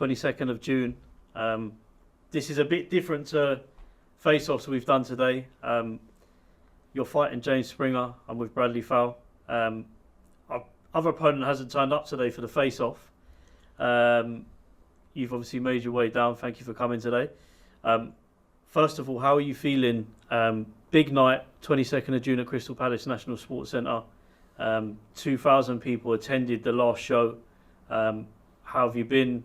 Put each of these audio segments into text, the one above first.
22nd of June. This is a bit different to face-offs we've done today. You're fighting James Springer. I'm with Bradley Fowle. Our other opponent hasn't turned up today for the face-off. You've obviously made your way down. Thank you for coming today. First of all, how are you feeling? Big night, 22nd of June at Crystal Palace National Sports Centre. 2,000 people attended the last show. How have you been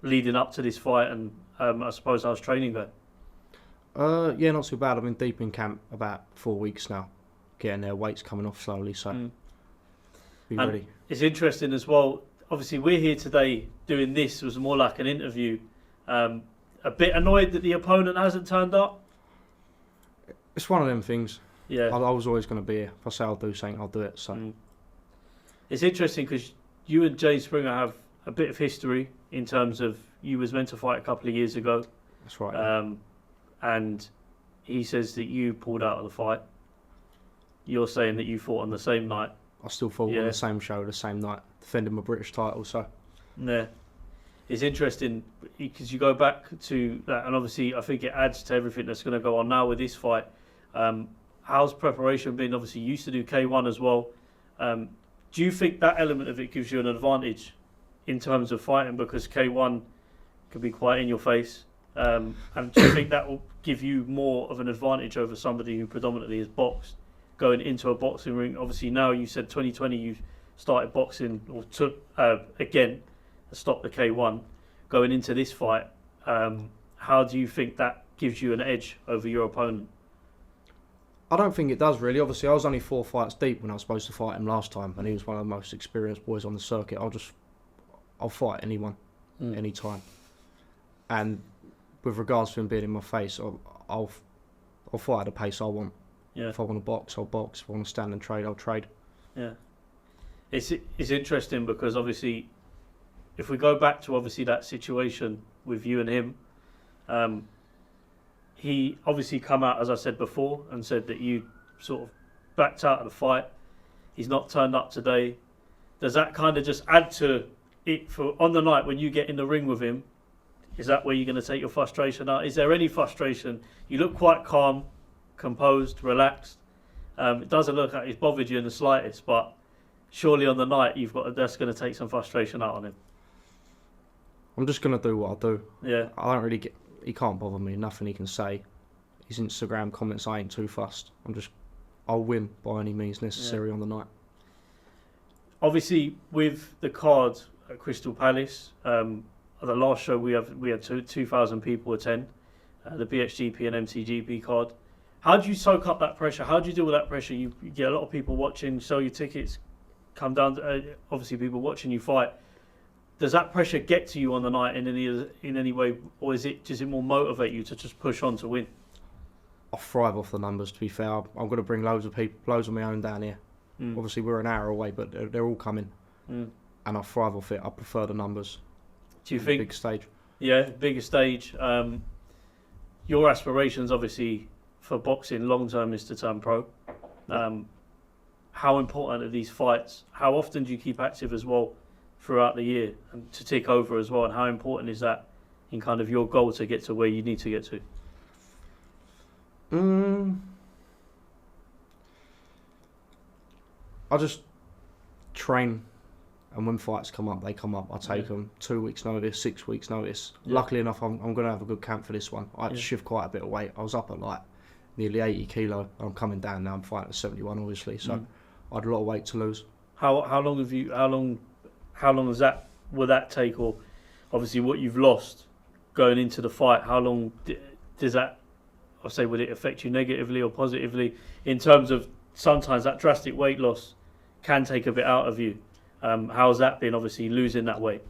leading up to this fight, and I suppose how's training going? Yeah, not too bad. I've been deep in camp about 4 weeks now, getting there, weights coming off slowly, so be ready. It's interesting as well. Obviously, we're here today doing this. It was more like an interview. A bit annoyed that the opponent hasn't turned up. It's one of them things. Yeah, I was always going to be here. If I say I'll do something, I'll do it. So it's interesting because you and James Springer have a bit of history in terms of you was meant to fight a couple of years ago. That's right. And he says that you pulled out of the fight. You're saying that you fought on the same night. I still fought on the same show, the same night, defending my British title. So yeah, it's interesting because you go back to that, and obviously I think it adds to everything that's going to go on now with this fight. How's preparation been? Obviously, you used to do K1 as well. Do you think that element of it gives you an advantage in terms of fighting, because K1 can be quite in your face? And do you think that will give you more of an advantage over somebody who predominantly has boxed, going into a boxing ring? Obviously, now you said 2020 you started boxing, or took again, stopped the K1. Going into this fight, how do you think that gives you an edge over your opponent? I don't think it does really. Obviously, I was only 4 fights deep when I was supposed to fight him last time, and he was one of the most experienced boys on the circuit. I'll fight anyone, anytime. And with regards to him being in my face, I'll fight at the pace I want. Yeah. If I want to box, I'll box. If I want to stand and trade, I'll trade. Yeah. It's interesting because obviously, if we go back to obviously that situation with you and him, he obviously come out, as I said before, and said that you sort of backed out of the fight. He's not turned up today. Does that kind of just add to it for on the night when you get in the ring with him? Is that where you're going to take your frustration out? Is there any frustration? You look quite calm, composed, relaxed. It doesn't look like it's bothered you in the slightest, but surely on the night that's going to take some frustration out on him. I'm just going to do what I do. Yeah. I don't really he can't bother me, nothing he can say. His Instagram comments, I ain't too fussed. I'll win by any means necessary on the night. Obviously, with the card at Crystal Palace, the last show we had 2,000 people attend, the BXGP and MTGP card. How do you soak up that pressure? How do you deal with that pressure? You get a lot of people watching, sell your tickets, come down to, obviously people watching you fight. Does that pressure get to you on the night in any way, or does it more motivate you to just push on to win? I thrive off the numbers, to be fair. I'm going to bring loads of people, loads of my own down here. Obviously, we're an hour away, but they're all coming. And I thrive off it. I prefer the numbers. Do you think? Big stage. Yeah, bigger stage. Your aspirations, obviously, for boxing long term is to turn pro. How important are these fights? How often do you keep active as well throughout the year and to take over as well? And how important is that in kind of your goal to get to where you need to get to? I just train, and when fights come up, they come up. I take them 2 weeks notice, 6 weeks notice. Luckily enough, I'm going to have a good camp for this one. I had to shift quite a bit of weight. I was up at like nearly 80 kilo. I'm coming down now. I'm fighting at 71, obviously. So I had a lot of weight to lose. How long will that take? Or obviously what you've lost going into the fight, how long does that, would it affect you negatively or positively in terms of sometimes that drastic weight loss can take a bit out of you? How's that been, obviously losing that weight?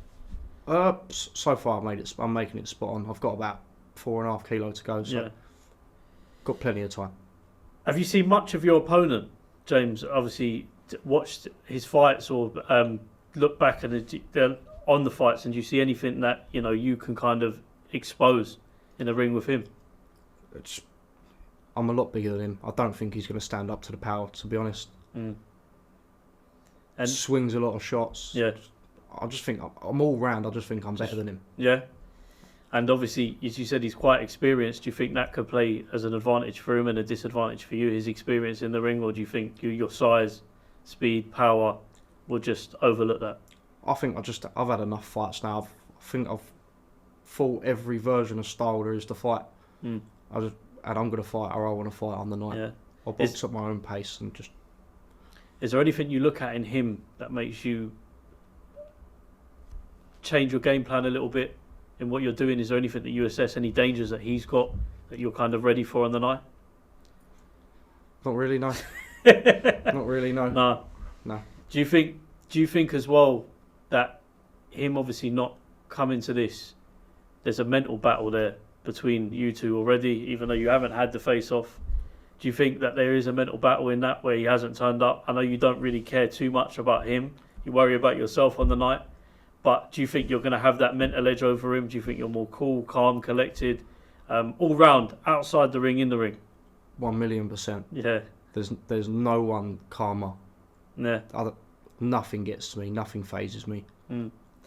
So far I'm making it spot on. I've got about 4.5 kilo to go, so got plenty of time. Have you seen much of your opponent, James? Obviously watched his fights or look back on the fights, and do you see anything that you can kind of expose in the ring with him? I'm a lot bigger than him. I don't think he's going to stand up to the power, to be honest. And swings a lot of shots. Yeah, I just think I'm all round. I just think I'm better than him. Yeah. And obviously, as you said, he's quite experienced. Do you think that could play as an advantage for him and a disadvantage for you, his experience in the ring? Or do you think your size, speed, power will just overlook that? I think I've had enough fights now. I think I've fought every version of style there is to fight. And I'm going to fight how I want to fight on the night. Yeah. I'll box at my own pace and just... Is there anything you look at in him that makes you change your game plan a little bit in what you're doing? Is there anything that you assess, any dangers that he's got that you're kind of ready for on the night? Not really, no. Not really, no. No. Do you think as well that him obviously not coming to this, there's a mental battle there between you two already, even though you haven't had the face-off? Do you think that there is a mental battle in that where he hasn't turned up? I know you don't really care too much about him. You worry about yourself on the night. But do you think you're going to have that mental edge over him? Do you think you're more cool, calm, collected, all round, outside the ring, in the ring? 1,000,000%. Yeah. There's no one calmer. Yeah. Nothing gets to me. Nothing phases me.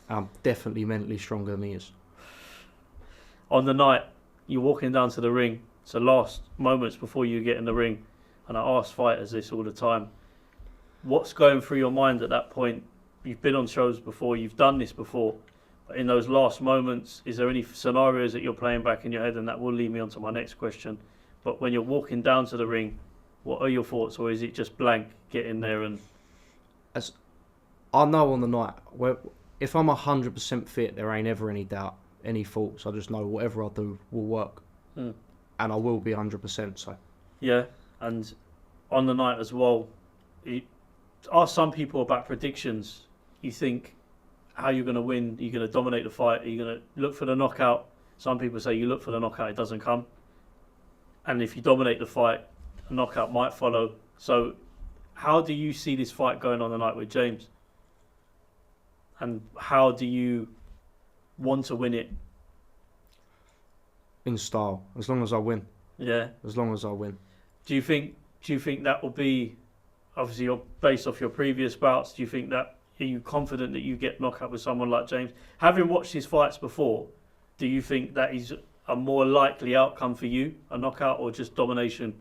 I'm definitely mentally stronger than he is. On the night, you're walking down to the ring. So last moments before you get in the ring, and I ask fighters this all the time, what's going through your mind at that point? You've been on shows before, you've done this before, but in those last moments, is there any scenarios that you're playing back in your head? And that will lead me on to my next question. But when you're walking down to the ring, what are your thoughts, or is it just blank, get in there and... As I know on the night, if I'm 100% fit, there ain't ever any doubt, any thoughts. I just know whatever I do will work. And I will be 100%. So yeah, and on the night as well, ask some people about predictions. You think how you're going to win? Are you going to dominate the fight? Are you going to look for the knockout? Some people say you look for the knockout, it doesn't come. And if you dominate the fight, a knockout might follow. So how do you see this fight going on the night with James? And how do you want to win it? In style, as long as I win. Yeah. As long as I win. Do you think that will be, obviously you're based off your previous bouts, do you think that, are you confident that you get knockout with someone like James? Having watched his fights before, do you think that is a more likely outcome for you, a knockout or just domination?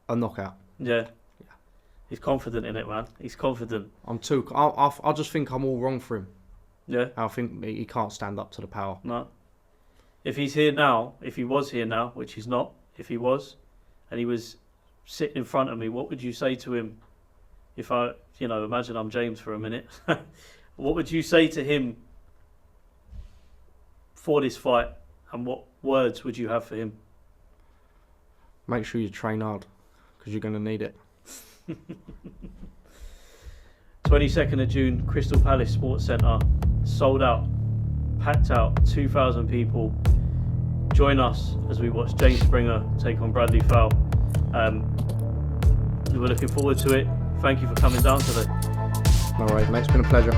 A knockout. Yeah. He's confident in it, man. He's confident. I just think I'm all wrong for him. Yeah. I think he can't stand up to the power. No. If he's here now, if he was here now, which he's not, if he was, and he was sitting in front of me, what would you say to him? If I, imagine I'm James for a minute. What would you say to him for this fight, and what words would you have for him? Make sure you train hard, because you're going to need it. 22nd of June, Crystal Palace Sports Centre, sold out, packed out, 2,000 people. Join us as we watch James Springer take on Bradley Fowle. We're looking forward to it. Thank you for coming down today. No worries, mate. It's been a pleasure.